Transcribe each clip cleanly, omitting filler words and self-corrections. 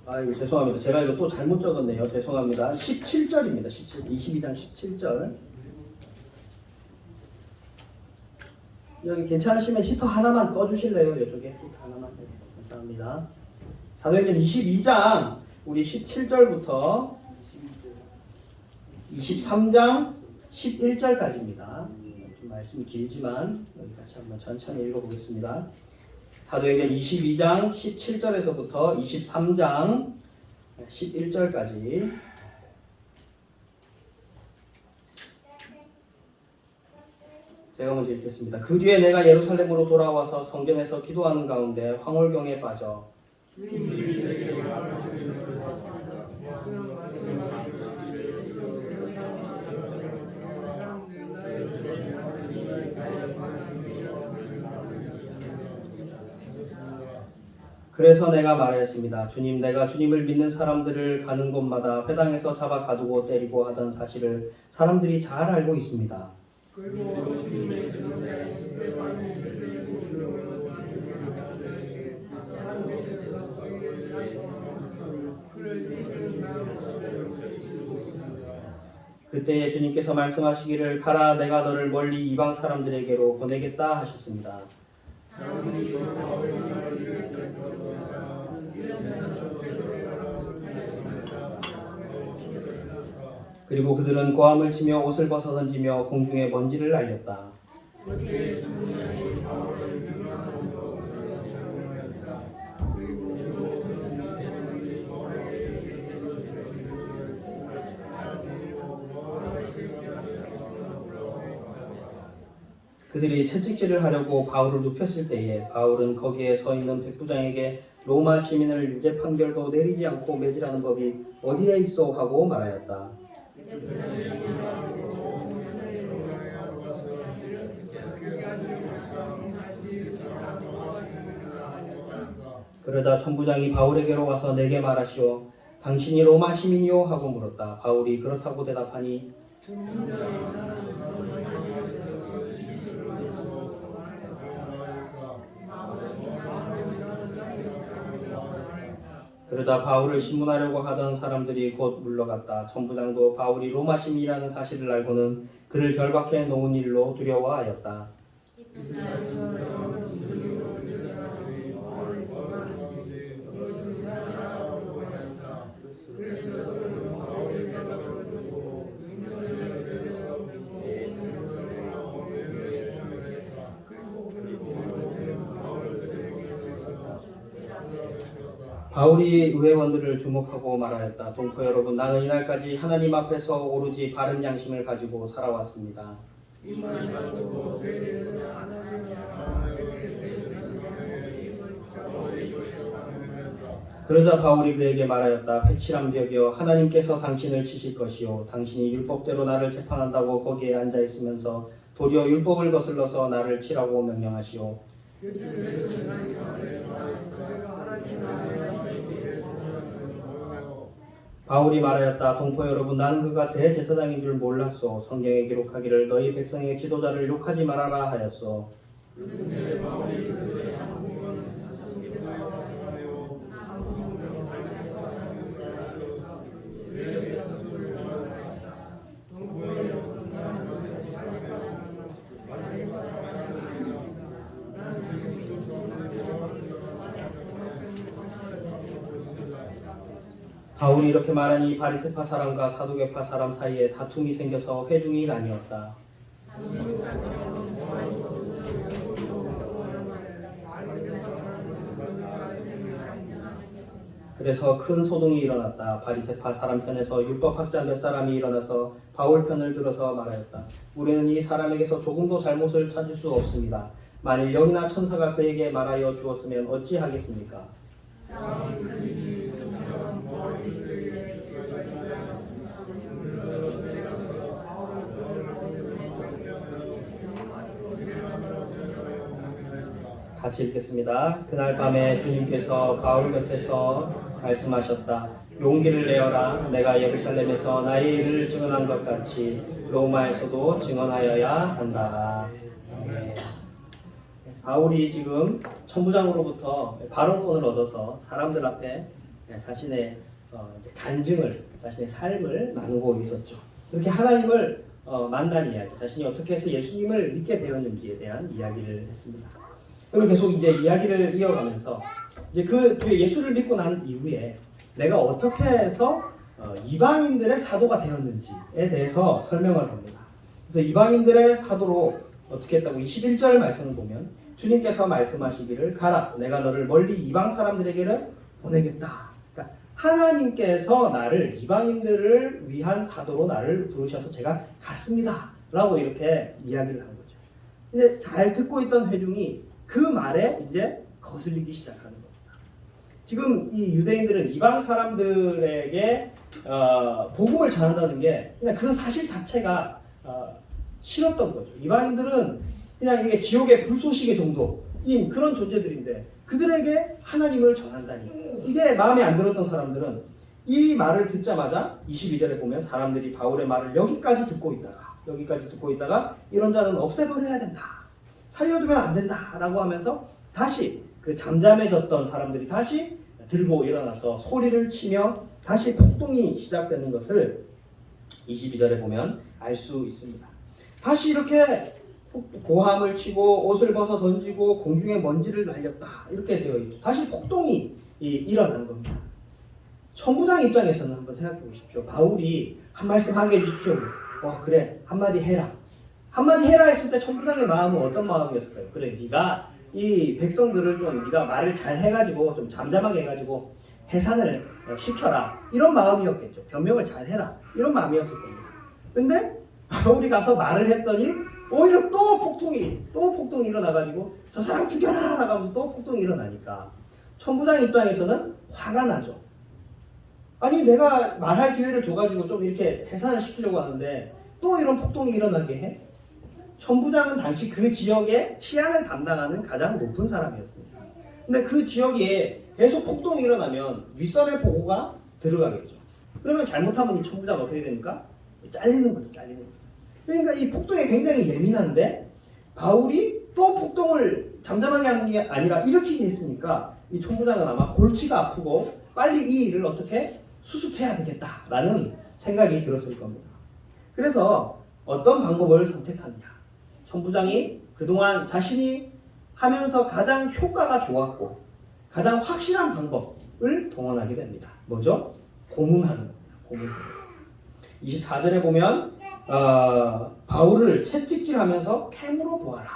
아이고 죄송합니다. 제가 이거 또 잘못 적었네요. 죄송합니다. 17절입니다. 22장 17절. 여기 괜찮으시면 히터 하나만 꺼주실래요? 이쪽에 히터 하나만. 네, 감사합니다. 사도행전 22장 우리 17절부터 23장 11절까지입니다. 좀 말씀이 길지만 여기 같이 한번 천천히 읽어보겠습니다. 사도행전 22장 17절에서부터 23장 11절까지 제가 먼저 읽겠습니다. 그 뒤에 내가 예루살렘으로 돌아와서 성전에서 기도하는 가운데 황홀경에 빠져 그래서 내가 말하였습니다. 주님, 내가 주님을 믿는 사람들을 가는 곳마다 회당에서 잡아 가두고 때리고 하던 사실을 사람들이 잘 알고 있습니다. 그때에 주님께서 말씀하시기를 가라 내가 너를 멀리 이방 사람들에게로 보내겠다 하셨습니다. 그리고 그들은 고함을 치며 옷을 벗어 던지며 공중에 먼지를 날렸다. 그들이 채찍질을 하려고 바울을 눕혔을 때에 바울은 거기에 서 있는 백부장에게 로마 시민을 유죄 판결도 내리지 않고 매질하는 법이 어디에 있어 하고 말하였다. 그러자 천부장이 바울에게로 와서 내게 말하시오. 당신이 로마 시민이요? 하고 물었다. 바울이 그렇다고 대답하니 그러자 바울을 신문하려고 하던 사람들이 곧 물러갔다. 천부장도 바울이 로마 시민이라는 사실을 알고는 그를 결박해 놓은 일로 두려워하였다. 바울이 의회원들을 주목하고 말하였다. 동포 여러분, 나는 이날까지 하나님 앞에서 오로지 바른 양심을 가지고 살아왔습니다. 그러자 바울이 그에게 말하였다. 회칠한 벽이여, 하나님께서 당신을 치실 것이요 당신이 율법대로 나를 재판한다고 거기에 앉아 있으면서 도리어 율법을 거슬러서 나를 치라고 명령하시오. 바울이 말하였다. 동포 여러분, 나는 그가 대제사장인 줄 몰랐소. 성경에 기록하기를 너희 백성의 지도자를 욕하지 말아라 하였소. 바울이 이렇게 말하니 바리새파 사람과 사두개파 사람 사이에 다툼이 생겨서 회중이 나뉘었다. 그래서 큰 소동이 일어났다. 바리새파 사람 편에서 율법학자 몇 사람이 일어나서 바울 편을 들어서 말하였다. 우리는 이 사람에게서 조금도 잘못을 찾을 수 없습니다. 만일 영이나 천사가 그에게 말하여 주었으면 어찌하겠습니까? 같이 읽겠습니다. 그날 밤에 주님께서 바울 곁에서 말씀하셨다. 용기를 내어라. 내가 예루살렘에서 나의 일을 증언한 것 같이 로마에서도 증언하여야 한다. 바울이 지금 천부장으로부터 발언권을 얻어서 사람들 앞에 자신의 이제 간증을, 자신의 삶을 나누고 있었죠. 이렇게 하나님을 만난 이야기, 자신이 어떻게 해서 예수님을 믿게 되었는지에 대한 이야기를 했습니다. 그리고 계속 이제 이야기를 이어가면서 이제 그 뒤에 예수를 믿고 난 이후에 내가 어떻게 해서 이방인들의 사도가 되었는지에 대해서 설명을 합니다. 그래서 이방인들의 사도로 어떻게 했다고 21절 말씀을 보면 주님께서 말씀하시기를 가라 내가 너를 멀리 이방 사람들에게를 보내겠다. 그러니까 하나님께서 나를 이방인들을 위한 사도로 나를 부르셔서 제가 갔습니다 라고 이렇게 이야기를 한 거죠. 근데 잘 듣고 있던 회중이 그 말에 이제 거슬리기 시작하는 겁니다. 지금 이 유대인들은 이방 사람들에게 복음을 전한다는 게 그냥 그 사실 자체가 싫었던 거죠. 이방인들은 그냥 이게 지옥의 불쏘시개 정도인 그런 존재들인데 그들에게 하나님을 전한다니 이게 마음에 안 들었던 사람들은 이 말을 듣자마자 22절에 보면 사람들이 바울의 말을 여기까지 듣고 있다가 이런 자는 없애버려야 된다, 살려두면 안 된다 라고 하면서 다시 그 잠잠해졌던 사람들이 다시 들고 일어나서 소리를 치며 다시 폭동이 시작되는 것을 22절에 보면 알 수 있습니다. 다시 이렇게 고함을 치고 옷을 벗어 던지고 공중에 먼지를 날렸다 이렇게 되어 있죠. 다시 폭동이 일어난 겁니다. 천부장 입장에서는 한번 생각해 보십시오. 바울이 한 말씀 하게 해주십시오. 그래 한마디 해라 했을 때 천부장의 마음은 어떤 마음이었을까요? 그래 네가 이 백성들을 좀 네가 말을 잘 해가지고 좀 잠잠하게 해가지고 해산을 시켜라 이런 마음이었겠죠. 변명을 잘 해라 이런 마음이었을 겁니다. 근데 바울이 가서 말을 했더니 오히려 또 폭동이 일어나가지고 저 사람 죽여라 라고 하면서 또 폭동이 일어나니까 천부장 입장에서는 화가 나죠. 아니 내가 말할 기회를 줘가지고 좀 이렇게 해산을 시키려고 하는데 또 이런 폭동이 일어나게 해? 천부장은 당시 그 지역의 치안을 담당하는 가장 높은 사람이었습니다. 근데 그 지역에 계속 폭동이 일어나면 윗선의 보고가 들어가겠죠. 그러면 잘못하면 이 천부장 어떻게 됩니까? 잘리는 거죠. 그러니까 이 폭동에 굉장히 예민한데 바울이 또 폭동을 잠잠하게 하는 게 아니라 일으키게 했으니까 이 천부장은 아마 골치가 아프고 빨리 이 일을 어떻게 수습해야 되겠다라는 생각이 들었을 겁니다. 그래서 어떤 방법을 선택하느냐. 천부장이 그동안 자신이 하면서 가장 효과가 좋았고 가장 확실한 방법을 동원하게 됩니다. 뭐죠? 고문하는 겁니다. 24절에 보면 바울을 채찍질하면서 캠으로 보아라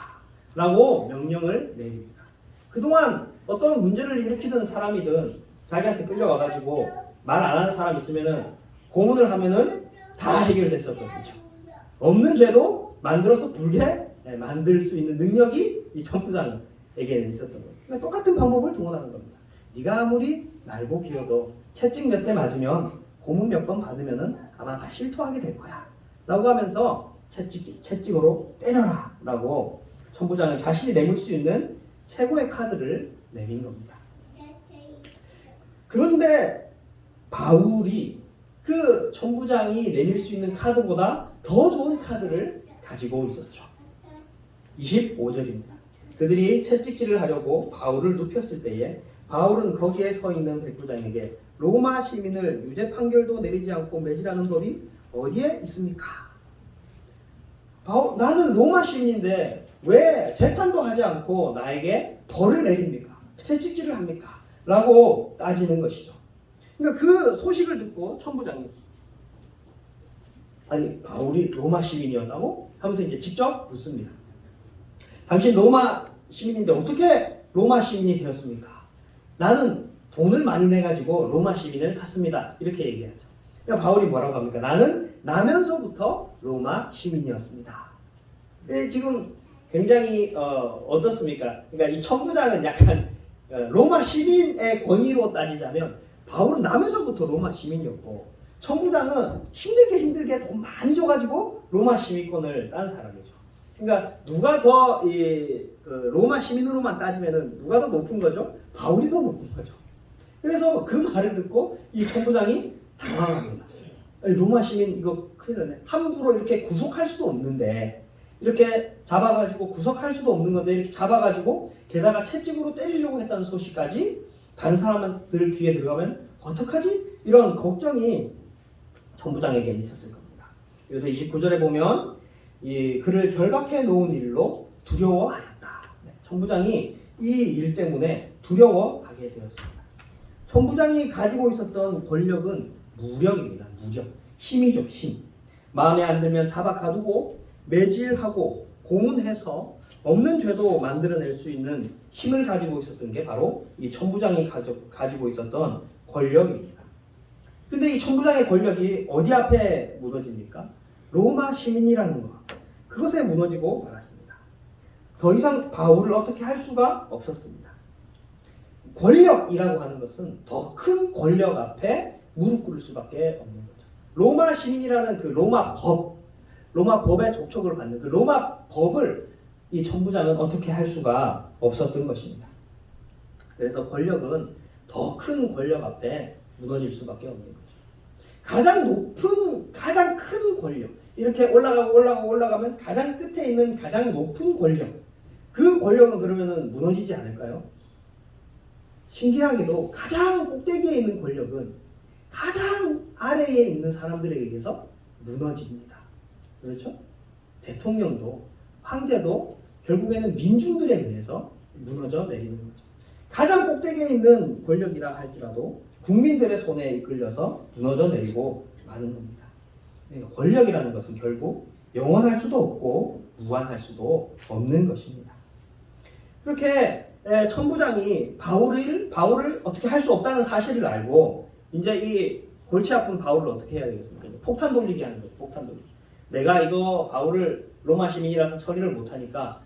라고 명령을 내립니다. 그동안 어떤 문제를 일으키던 사람이든 자기한테 끌려와가지고 말 안 하는 사람 있으면은 고문을 하면은 다 해결됐었거든요. 없는 죄도 만들어서 불게 만들 수 있는 능력이 이 천부장에게는 있었던 거예요. 그러니까 똑같은 방법을 동원하는 겁니다. 네가 아무리 날고 기어도 채찍 몇 대 맞으면 고문 몇 번 받으면은 아마 다 실토하게 될 거야 라고 하면서 채찍으로 때려라 라고 천부장은 자신이 내밀 수 있는 최고의 카드를 내민 겁니다. 그런데 바울이 그 천부장이 내밀 수 있는 카드보다 더 좋은 카드를 가지고 있었죠. 25절입니다. 그들이 채찍질을 하려고 바울을 눕혔을 때에 바울은 거기에 서 있는 백부장에게 로마 시민을 유죄 판결도 내리지 않고 매질하는 법이 어디에 있습니까? 나는 로마 시민인데 왜 재판도 하지 않고 나에게 벌을 내립니까? 채찍질을 합니까? 라고 따지는 것이죠. 그러니까 그 소식을 듣고 천부장이 아니 바울이 로마 시민이었다고? 하면서 이제 직접 묻습니다. 당신 로마 시민인데 어떻게 로마 시민이 되었습니까? 나는 돈을 많이 내가지고 로마 시민을 샀습니다. 이렇게 얘기하죠. 그러니까 바울이 뭐라고 합니까? 나는 나면서부터 로마 시민이었습니다. 지금 굉장히 어떻습니까? 그러니까 이 천부장은 약간 로마 시민의 권위로 따지자면 바울은 나면서부터 로마 시민이었고 천부장은 힘들게 돈 많이 줘가지고 로마 시민권을 딴 사람이죠. 그러니까 누가 더 로마 시민으로만 따지면은 누가 더 높은 거죠? 바울이 더 높은 거죠. 그래서 그 말을 듣고 이 천부장이 당황합니다. 로마 시민 이거 큰일 나네. 함부로 이렇게 구속할 수도 없는데 이렇게 잡아가지고 구속할 수도 없는 건데 이렇게 잡아가지고 게다가 채찍으로 때리려고 했다는 소식까지 다른 사람들 귀에 들어가면 어떡하지? 이런 걱정이 천부장에게 있었을 겁니다. 그래서 29절에 보면 이 그를 결박해 놓은 일로 두려워하였다. 천부장이 이 일 때문에 두려워하게 되었습니다. 천부장이 가지고 있었던 권력은 무력입니다. 무력. 힘이죠. 힘. 마음에 안 들면 잡아 가두고 매질하고 고문해서 없는 죄도 만들어낼 수 있는 힘을 가지고 있었던 게 바로 이 천부장이 가지고 있었던 권력입니다. 근데 이 천부장의 권력이 어디 앞에 무너집니까? 로마 시민이라는 것. 그것에 무너지고 말았습니다. 더 이상 바울을 어떻게 할 수가 없었습니다. 권력이라고 하는 것은 더 큰 권력 앞에 무릎 꿇을 수밖에 없는 거죠. 로마 시민이라는 그 로마 법의 족촉을 받는 그 로마 법을 이 천부장은 어떻게 할 수가 없었던 것입니다. 그래서 권력은 더 큰 권력 앞에 무너질 수밖에 없는 거죠. 가장 큰 권력, 이렇게 올라가면 가장 끝에 있는 가장 높은 권력, 그 권력은 그러면은 무너지지 않을까요? 신기하게도 가장 꼭대기에 있는 권력은 가장 아래에 있는 사람들에 의해서 무너집니다. 그렇죠? 대통령도 황제도 결국에는 민중들에 의해서 무너져 내리는 거죠. 가장 꼭대기에 있는 권력이라 할지라도 국민들의 손에 이끌려서 무너져 내리고 마는 겁니다. 그러니까 권력이라는 것은 결국 영원할 수도 없고 무한할 수도 없는 것입니다. 그렇게 천부장이 바울을 어떻게 할 수 없다는 사실을 알고 이제 이 골치 아픈 바울을 어떻게 해야 되겠습니까? 폭탄 돌리기 하는 거예요. 폭탄 돌리기. 내가 이거 바울을 로마 시민이라서 처리를 못하니까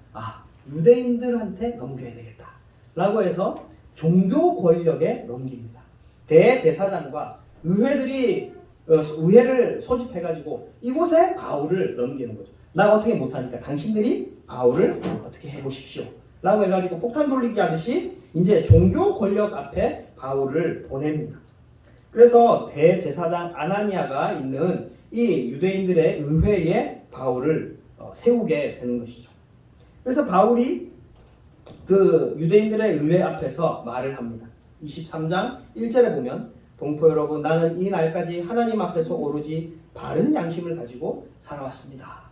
유대인들한테 넘겨야 되겠다 라고 해서 종교 권력에 넘깁니다. 대제사장과 의회를 소집해가지고 이곳에 바울을 넘기는 거죠. 나 어떻게 못하니까 당신들이 바울을 어떻게 해보십시오 라고 해가지고 폭탄 돌리기 하듯이 이제 종교 권력 앞에 바울을 보냅니다. 그래서 대제사장 아나니아가 있는 이 유대인들의 의회에 바울을 세우게 되는 것이죠. 그래서 바울이 그 유대인들의 의회 앞에서 말을 합니다. 23장 1절에 보면 동포 여러분, 나는 이 날까지 하나님 앞에서 오로지 바른 양심을 가지고 살아왔습니다.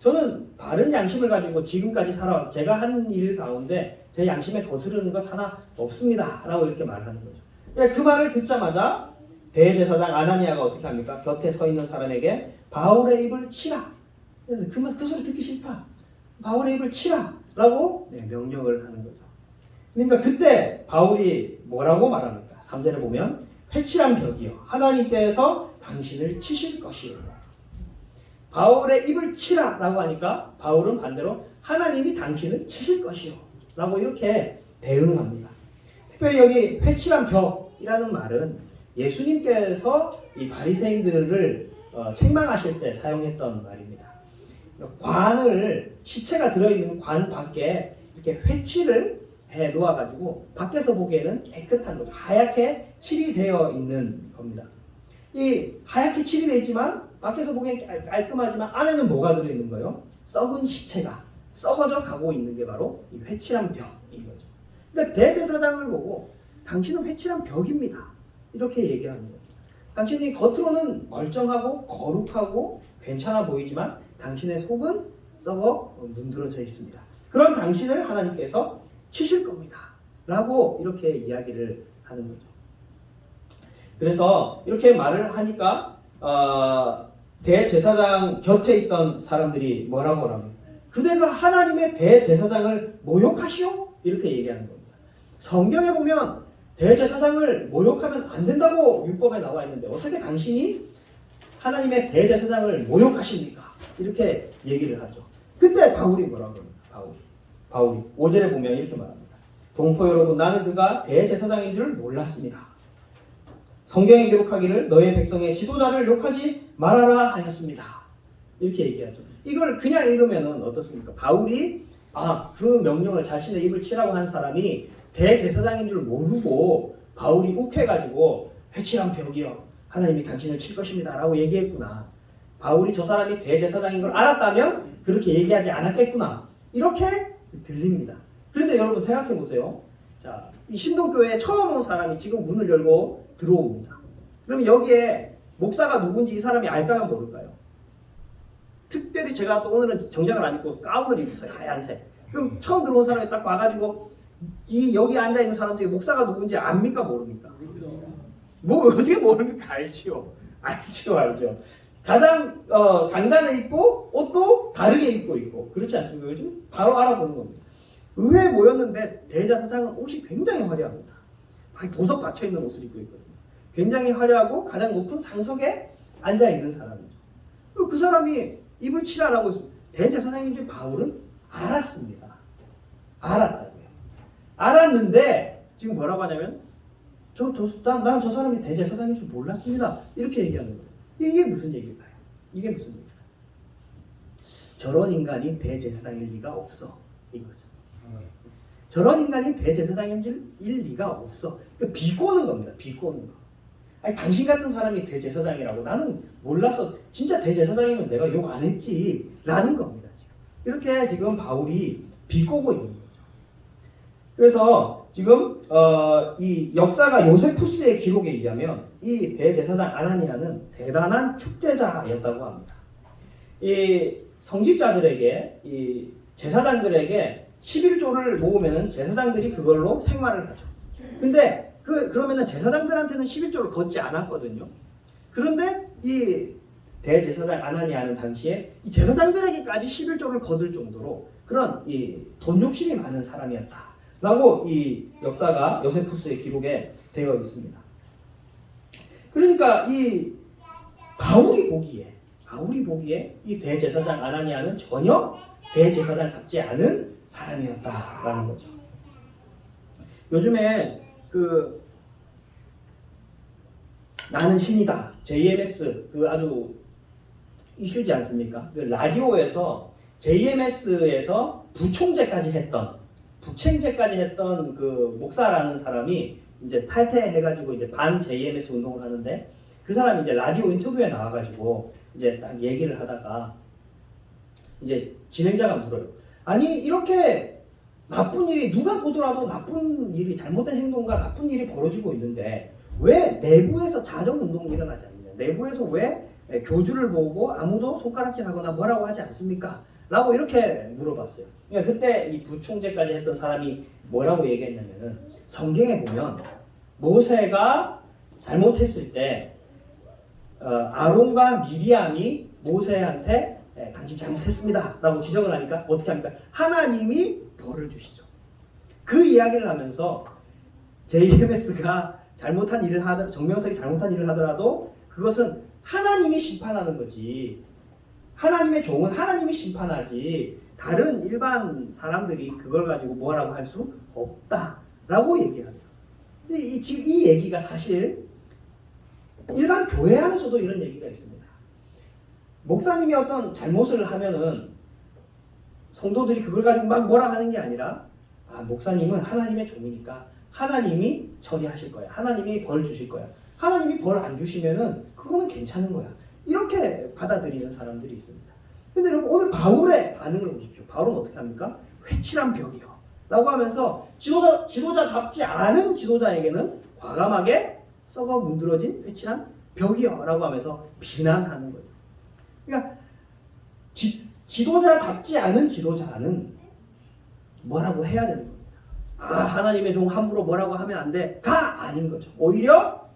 저는 바른 양심을 가지고 지금까지 제가 한 일 가운데 제 양심에 거스르는 것 하나 없습니다 라고 이렇게 말하는 거죠. 그 말을 듣자마자 대제사장 아나니아가 어떻게 합니까? 곁에 서 있는 사람에게 바울의 입을 치라. 그 소리 듣기 싫다. 바울의 입을 치라 라고 명령을 하는 거죠. 그러니까 그때 바울이 뭐라고 말합니까? 3절에 보면 회칠한 벽이요 하나님께서 당신을 치실 것이요. 바울의 입을 치라 라고 하니까 바울은 반대로 하나님이 당신을 치실 것이요 라고 이렇게 대응합니다. 특별히 여기 회칠한 벽이라는 말은 예수님께서 이 바리새인들을 책망하실 때 사용했던 말입니다. 시체가 들어있는 관 밖에 이렇게 회칠을 해 놓아가지고 밖에서 보기에는 깨끗한 거죠. 하얗게 칠이 되어 있는 겁니다. 이 하얗게 칠이 되어 있지만 밖에서 보기엔 깔끔하지만 안에는 뭐가 들어있는 거예요? 썩은 시체가 썩어져 가고 있는 게 바로 이 회칠한 벽인 거죠. 그러니까 대제사장을 보고 당신은 회칠한 벽입니다 이렇게 얘기하는 겁니다. 당신이 겉으로는 멀쩡하고 거룩하고 괜찮아 보이지만 당신의 속은 썩어 문드러져 있습니다. 그런 당신을 하나님께서 치실 겁니다 라고 이렇게 이야기를 하는 거죠. 그래서 이렇게 말을 하니까 대제사장 곁에 있던 사람들이 뭐라고 합니까? 그대가 하나님의 대제사장을 모욕하시오? 이렇게 얘기하는 겁니다. 성경에 보면 대제사장을 모욕하면 안 된다고 율법에 나와 있는데 어떻게 당신이 하나님의 대제사장을 모욕하십니까? 이렇게 얘기를 하죠. 그때 바울이 뭐라고 합니까? 바울이 5절에 보면 이렇게 말합니다. 동포 여러분, 나는 그가 대제사장인 줄 몰랐습니다. 성경에 기록하기를 너의 백성의 지도자를 욕하지 말아라 하였습니다. 이렇게 얘기하죠. 이걸 그냥 읽으면 어떻습니까? 바울이 그 명령을 자신의 입을 치라고 한 사람이 대제사장인 줄 모르고 바울이 욱해가지고 회칠한 벽이요 하나님이 당신을 칠 것입니다 라고 얘기했구나. 바울이 저 사람이 대제사장인 걸 알았다면 그렇게 얘기하지 않았겠구나 이렇게 들립니다. 그런데 여러분 생각해 보세요. 자, 이 신동교회에 처음 온 사람이 지금 문을 열고 들어옵니다. 그럼 여기에 목사가 누군지 이 사람이 알까요, 모를까요? 특별히 제가 또 오늘은 정장을 안 입고 가운을 입었어요. 하얀색. 그럼 처음 들어온 사람이 딱 와가지고 여기 앉아 있는 사람 중에 목사가 누군지 압니까, 모릅니까? 뭐 어떻게 모릅니까? 알지요. 알죠. 가장 단단해 있고 옷도 다르게 입고 있고 그렇지 않습니까? 요즘 바로 알아보는 겁니다. 의회에 모였는데 대제사장은 옷이 굉장히 화려합니다. 보석 박혀 있는 옷을 입고 있거든요. 굉장히 화려하고 가장 높은 상석에 앉아 있는 사람이죠. 그 사람이 입을 칠하라고 대제사장인 줄 바울은 알았습니다. 알았다고요. 알았는데 지금 뭐라고 하냐면 난 저 사람이 대제사장인 줄 몰랐습니다. 이렇게 얘기하는 거예요. 이게 무슨 얘기일까요? 이게 무슨 얘기일까요? 저런 인간이 대제사장일 리가 없어. 이거죠. 저런 인간이 대제사장일 리가 없어. 그러니까 비꼬는 겁니다. 비꼬는 거. 아니 당신 같은 사람이 대제사장이라고 나는 몰라서 진짜 대제사장이면 내가 욕 안 했지 라는 겁니다. 지금. 이렇게 지금 바울이 비꼬고 있는 거죠. 그래서 지금 이 역사가 요세푸스의 기록에 의하면 이 대제사장 아나니아는 대단한 축제자였다고 합니다. 이 성직자들에게 이 제사장들에게 11조를 모으면은 제사장들이 그걸로 생활을 하죠. 근데 그러면은 제사장들한테는 11조를 걷지 않았거든요. 그런데 이 대제사장 아나니아는 당시에 이 제사장들에게까지 11조를 거둘 정도로 그런 이 돈 욕심이 많은 사람이었다라고 이 역사가 요세푸스의 기록에 되어 있습니다. 그러니까 이 바울이 보기에 이 대제사장 아나니아는 전혀 대제사장답지 않은 사람이었다라는 거죠. 요즘에 나는 신이다 JMS 아주 이슈지 않습니까? 라디오에서 JMS에서 부총재까지 했던 그 목사라는 사람이 이제 탈퇴해가지고 이제 반 JMS 운동을 하는데 그 사람이 이제 라디오 인터뷰에 나와가지고 이제 딱 얘기를 하다가 이제 진행자가 물어요. 아니 이렇게 나쁜 일이 누가 보더라도 나쁜 일이 잘못된 행동과 나쁜 일이 벌어지고 있는데 왜 내부에서 자정운동이 일어나지 않느냐? 내부에서 왜 교주를 보고 아무도 손가락질하거나 뭐라고 하지 않습니까? 라고 이렇게 물어봤어요. 그러니까 그때 이 부총재까지 했던 사람이 뭐라고 얘기했냐면은 성경에 보면 모세가 잘못했을 때 아론과 미리암이 모세한테 당신 잘못했습니다 라고 지적을 하니까 어떻게 합니까? 하나님이 벌을 주시죠. 그 이야기를 하면서 JMS가 잘못한 일을 정명석이 잘못한 일을 하더라도 그것은 하나님이 심판하는 거지. 하나님의 종은 하나님이 심판하지 다른 일반 사람들이 그걸 가지고 뭐라고 할 수 없다라고 얘기하네요. 지금 이 얘기가 사실 일반 교회 안에서도 이런 얘기가 있습니다. 목사님이 어떤 잘못을 하면은 성도들이 그걸 가지고 막 뭐라 하는 게 아니라 목사님은 하나님의 종이니까 하나님이 처리하실 거야. 하나님이 벌 주실 거야. 하나님이 벌 안 주시면은 그거는 괜찮은 거야. 이렇게 받아들이는 사람들이 있습니다. 근데 여러분 오늘 바울의 반응을 보십시오. 바울은 어떻게 합니까? 회칠한 벽이요 라고 하면서 지도자답지 않은 지도자에게는 과감하게 썩어 문드러진 회칠한 벽이요 라고 하면서 비난하는 거죠. 그러니까 지도자답지 않은 지도자는 뭐라고 해야 되는 겁니다. 하나님의 종 함부로 뭐라고 하면 안 돼. 아닌 거죠. 오히려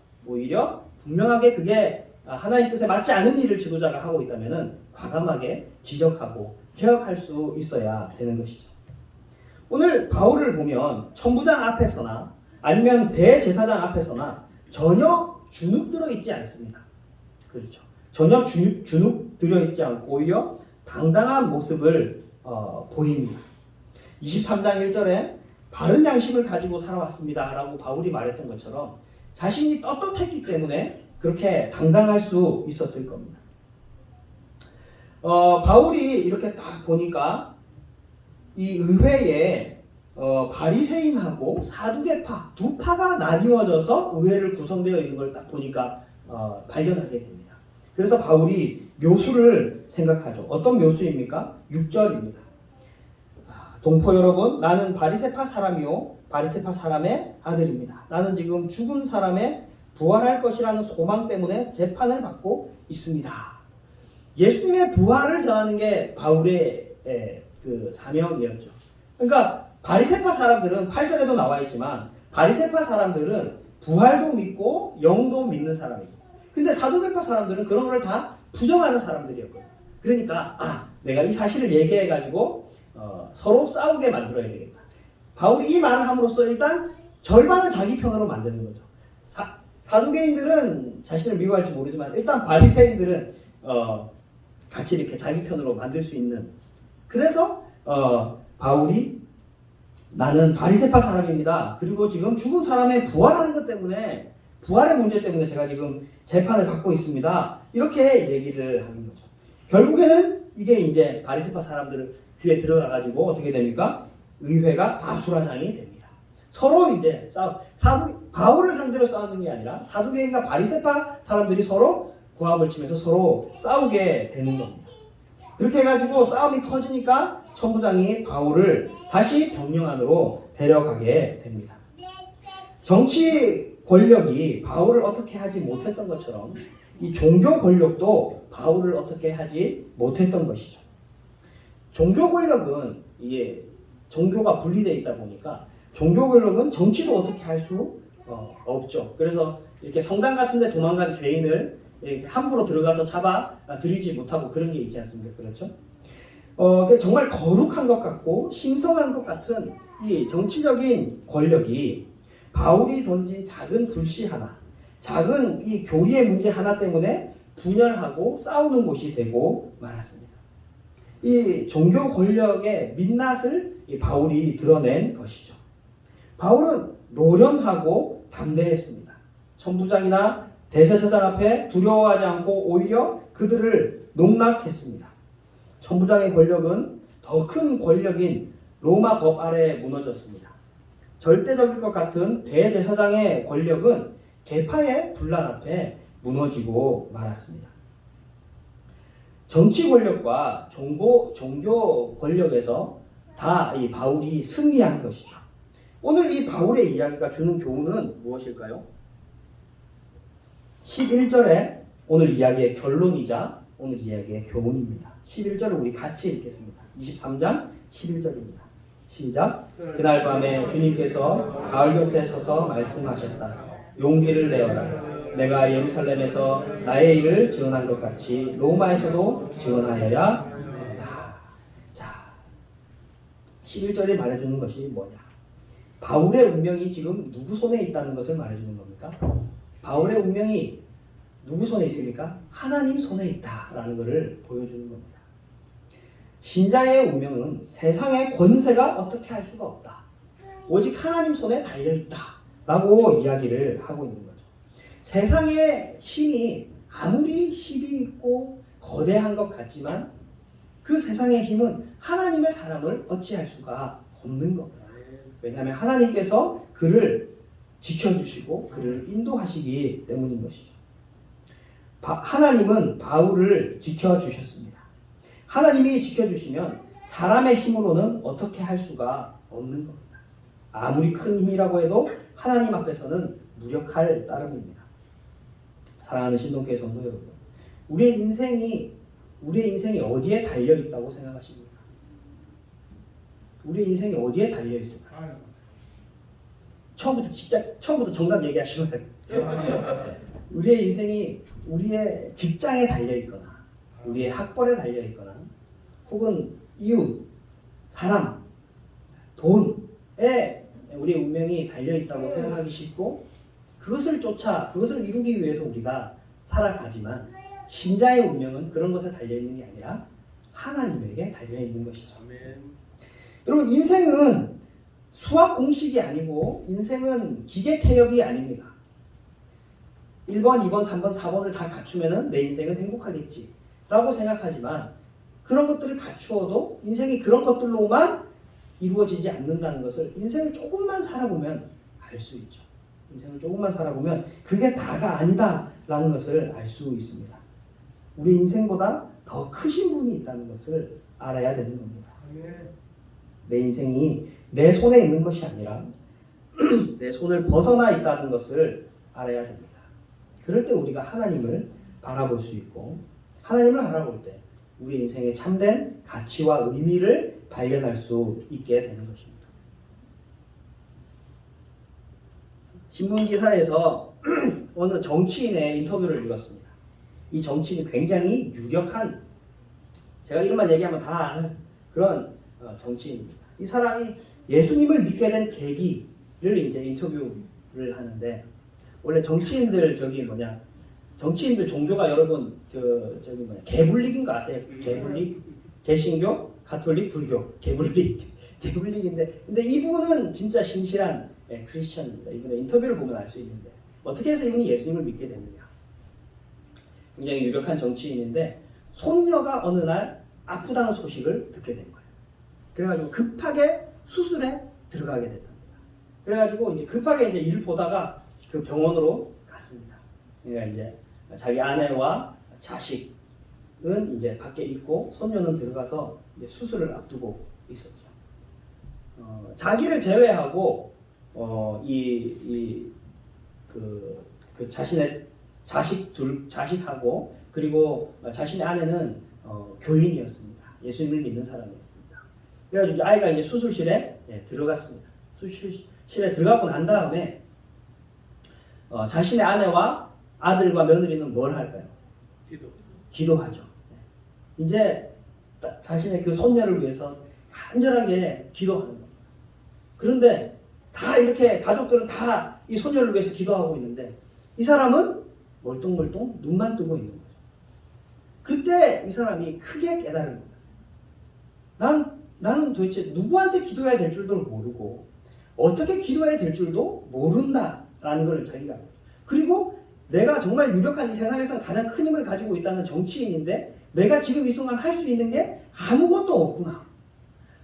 분명하게 그게 하나님 뜻에 맞지 않은 일을 지도자가 하고 있다면 과감하게 지적하고 개혁할 수 있어야 되는 것이죠. 오늘 바울을 보면 천부장 앞에서나 아니면 대제사장 앞에서나 전혀 주눅 들어있지 않습니다. 그렇죠. 전혀 주눅 들어있지 않고 오히려 당당한 모습을 보입니다. 23장 1절에 바른 양심을 가지고 살아왔습니다 라고 바울이 말했던 것처럼 자신이 떳떳했기 때문에 그렇게 당당할 수 있었을 겁니다. 바울이 이렇게 딱 보니까 이 의회에 바리새인하고 사두개파 두 파가 나뉘어져서 의회를 구성되어 있는 걸 딱 보니까 발견하게 됩니다. 그래서 바울이 묘수를 생각하죠. 어떤 묘수입니까? 6절입니다. 동포 여러분, 나는 바리새파 사람이요 바리새파 사람의 아들입니다. 나는 지금 죽은 사람의 부활할 것이라는 소망 때문에 재판을 받고 있습니다. 예수님의 부활을 전하는 게 바울의 그 사명이었죠. 그러니까 바리새파 사람들은 8절에도 나와 있지만 바리새파 사람들은 부활도 믿고 영도 믿는 사람이고, 근데 사두개파 사람들은 그런 걸 다 부정하는 사람들이었거든요. 그러니까 내가 이 사실을 얘기해가지고 서로 싸우게 만들어야 되겠다. 바울이 이 말을 함으로써 일단 절반은 자기 편으로 만드는 거죠. 사두개인들은 자신을 미워할지 모르지만 일단 바리새인들은 같이 이렇게 자기 편으로 만들 수 있는. 그래서 바울이 나는 바리새파 사람입니다. 그리고 지금 죽은 사람의 부활하는 것 때문에, 부활의 문제 때문에 제가 지금 재판을 받고 있습니다. 이렇게 얘기를 하는 거죠. 결국에는 이게 이제 바리새파 사람들 귀에 들어가가지고 어떻게 됩니까? 의회가 아수라장이 됩니다. 서로 이제 바울을 상대로 싸우는 게 아니라 사두개인과 바리새파 사람들이 서로 고함을 치면서 서로 싸우게 되는 겁니다. 그렇게 해가지고 싸움이 커지니까 천부장이 바울을 다시 병영 안으로 데려가게 됩니다. 정치 권력이 바울을 어떻게 하지 못했던 것처럼 이 종교 권력도 바울을 어떻게 하지 못했던 것이죠. 종교 권력은 이게 종교가 분리되어 있다 보니까 종교 권력은 정치도 어떻게 할 수 없죠. 그래서 이렇게 성당 같은 데 도망간 죄인을 함부로 들어가서 잡아 들이지 못하고 그런 게 있지 않습니까? 그렇죠? 정말 거룩한 것 같고 신성한 것 같은 이 정치적인 권력이 바울이 던진 작은 불씨 하나, 작은 이 교리의 문제 하나 때문에 분열하고 싸우는 곳이 되고 말았습니다. 이 종교 권력의 민낯을 이 바울이 드러낸 것이죠. 바울은 노련하고 담대했습니다. 천부장이나 대제사장 앞에 두려워하지 않고 오히려 그들을 농락했습니다. 천부장의 권력은 더 큰 권력인 로마 법 아래에 무너졌습니다. 절대적일 것 같은 대제사장의 권력은 계파의 분란 앞에 무너지고 말았습니다. 정치 권력과 종교 권력에서 다 이 바울이 승리한 것이죠. 오늘 이 바울의 이야기가 주는 교훈은 무엇일까요? 11절에 오늘 이야기의 결론이자 오늘 이야기의 교훈입니다. 11절을 우리 같이 읽겠습니다. 23장 11절입니다. 시작. 그날 밤에 주님께서 바울 곁에 서서 말씀하셨다. 용기를 내어라. 내가 예루살렘에서 나의 일을 증언한 것 같이 로마에서도 증언하여야 한다. 자, 11절이 말해주는 것이 뭐냐? 바울의 운명이 지금 누구 손에 있다는 것을 말해주는 겁니까? 바울의 운명이 누구 손에 있습니까? 하나님 손에 있다라는 것을 보여주는 겁니다. 신자의 운명은 세상의 권세가 어떻게 할 수가 없다. 오직 하나님 손에 달려있다 라고 이야기를 하고 있는 거죠. 세상의 힘이 아무리 힘이 있고 거대한 것 같지만 그 세상의 힘은 하나님의 사람을 어찌할 수가 없는 겁니다. 왜냐하면 하나님께서 그를 지켜주시고 그를 인도하시기 때문인 것이죠. 하나님은 바울을 지켜주셨습니다. 하나님이 지켜주시면 사람의 힘으로는 어떻게 할 수가 없는 겁니다. 아무리 큰 힘이라고 해도 하나님 앞에서는 무력할 따름입니다. 사랑하는 신동교회 성도 여러분, 우리의 인생이 어디에 달려 있다고 생각하십니까? 우리의 인생이 어디에 달려 있을까요? 처음부터 정답 얘기하시면 우리의 인생이 우리의 직장에 달려 있거나 우리의 학벌에 달려 있거나 혹은 이웃, 사람, 돈에 우리의 운명이 달려 있다고 생각하기 쉽고 그것을 이루기 위해서 우리가 살아가지만 신자의 운명은 그런 것에 달려 있는 게 아니라 하나님에게 달려 있는 것이죠. 여러분, 인생은 수학 공식이 아니고 인생은 기계 태엽이 아닙니다. 1번, 2번, 3번, 4번을 다 갖추면 내 인생은 행복하겠지 라고 생각하지만 그런 것들을 갖추어도 인생이 그런 것들로만 이루어지지 않는다는 것을 인생을 조금만 살아보면 알 수 있죠. 인생을 조금만 살아보면 그게 다가 아니다 라는 것을 알 수 있습니다. 우리 인생보다 더 크신 분이 있다는 것을 알아야 되는 겁니다. 내 인생이 내 손에 있는 것이 아니라 내 손을 벗어나 있다는 것을 알아야 됩니다. 그럴 때 우리가 하나님을 바라볼 수 있고 하나님을 바라볼 때 우리 인생의 참된 가치와 의미를 발견할 수 있게 되는 것입니다. 신문기사에서 어느 정치인의 인터뷰를 읽었습니다. 이 정치인이 굉장히 유력한, 제가 이름만 얘기하면 다 아는 그런 정치인입니다. 이 사람이 예수님을 믿게 된 계기를 이제 인터뷰를 하는데, 원래 정치인들 정치인들 종교가 여러분 개불릭인 거 아세요? 개불릭, 개신교, 가톨릭, 불교, 개불릭인데, 근데 이분은 진짜 신실한 크리스천입니다. 이분의 인터뷰를 보면 알 수 있는데 어떻게 해서 이분이 예수님을 믿게 됐느냐? 굉장히 유력한 정치인인데 손녀가 어느 날 아프다는 소식을 듣게 된 거예요. 그래가지고 급하게 수술에 들어가게 됐답니다. 그래가지고 이제 급하게 이제 일을 보다가 그 병원으로 갔습니다. 그러니까 이제 자기 아내와 자식은 이제 밖에 있고 손녀는 들어가서 이제 수술을 앞두고 있었죠. 자기를 제외하고 그 자신의 자식하고 그리고 자신의 아내는 교인이었습니다. 예수님을 믿는 사람이었습니다. 그래가지고 이제 아이가 이제 수술실에 들어갔습니다. 수술실에 들어가고 난 다음에 자신의 아내와 아들과 며느리는 뭘 할까요? 기도하죠. 이제 자신의 그 손녀를 위해서 간절하게 기도하는 겁니다. 그런데 다 이렇게 가족들은 다 이 손녀를 위해서 기도하고 있는데 이 사람은 멀뚱멀뚱 눈만 뜨고 있는 거죠. 그때 이 사람이 크게 깨달은 거예요. 나는 도대체 누구한테 기도해야 될 줄도 모르고 어떻게 기도해야 될 줄도 모른다라는 걸 자기가 알고, 그리고 내가 정말 유력한 이 세상에서 가장 큰 힘을 가지고 있다는 정치인인데 내가 지금 이 순간 할 수 있는 게 아무것도 없구나.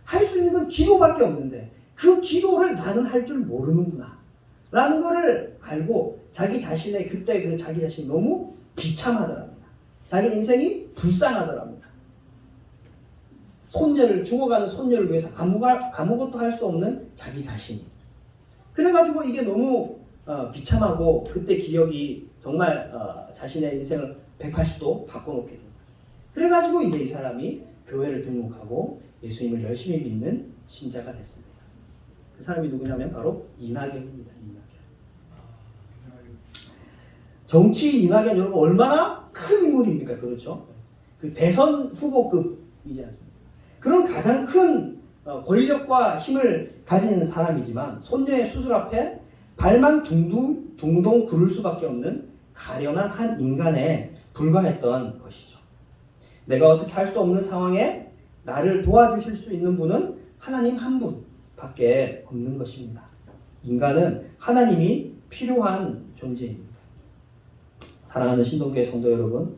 할 수 있는 건 기도밖에 없는데 그 기도를 나는 할 줄 모르는구나 라는 거를 알고 자기 자신의 그때 그 자기 자신이 너무 비참하더랍니다. 자기 인생이 불쌍하더랍니다. 죽어가는 손녀를 위해서 아무것도 할 수 없는 자기 자신이. 그래가지고 이게 너무 비참하고 그때 기억이 정말 자신의 인생을 180도 바꿔놓게 된 거죠. 그래가지고 이제 이 사람이 교회를 등록하고 예수님을 열심히 믿는 신자가 됐습니다. 그 사람이 누구냐면 바로 이낙연입니다. 정치인 이낙연, 여러분 얼마나 큰 인물입니까? 그렇죠? 그 대선 후보급이지 않습니까? 그런 가장 큰 권력과 힘을 가진 사람이지만 손녀의 수술 앞에 발만 둥둥 구를 수밖에 없는 가련한 한 인간에 불과했던 것이죠. 내가 어떻게 할 수 없는 상황에 나를 도와주실 수 있는 분은 하나님 한 분밖에 없는 것입니다. 인간은 하나님이 필요한 존재입니다. 사랑하는 신동교회 성도 여러분,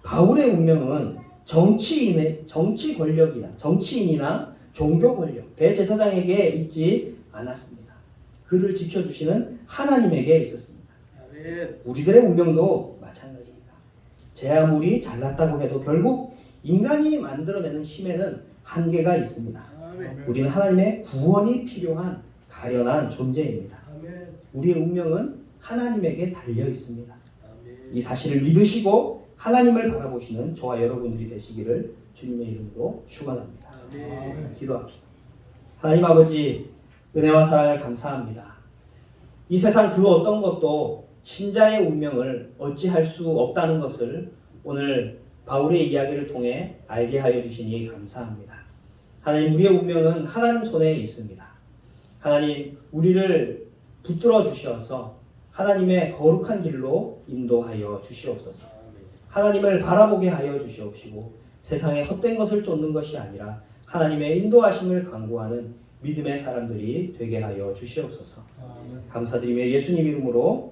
바울의 운명은 정치 권력이나 정치인이나 종교 권력, 대제사장에게 있지 않았습니다. 그를 지켜주시는 하나님에게 있었습니다. 우리들의 운명도 마찬가지입니다. 제 아무리 잘났다고 해도 결국 인간이 만들어내는 힘에는 한계가 있습니다. 우리는 하나님의 구원이 필요한 가련한 존재입니다. 우리의 운명은 하나님에게 달려 있습니다. 이 사실을 믿으시고 하나님을 바라보시는 저와 여러분들이 되시기를 주님의 이름으로 축원합니다. 기도합시다. 하나님 아버지, 은혜와 사랑을 감사합니다. 이 세상 그 어떤 것도 신자의 운명을 어찌할 수 없다는 것을 오늘 바울의 이야기를 통해 알게 하여 주시니 감사합니다. 하나님, 우리의 운명은 하나님 손에 있습니다. 하나님, 우리를 붙들어 주셔서 하나님의 거룩한 길로 인도하여 주시옵소서. 하나님을 바라보게 하여 주시옵시고 세상에 헛된 것을 쫓는 것이 아니라 하나님의 인도하심을 강구하는 믿음의 사람들이 되게 하여 주시옵소서. 감사드리며 예수님 이름으로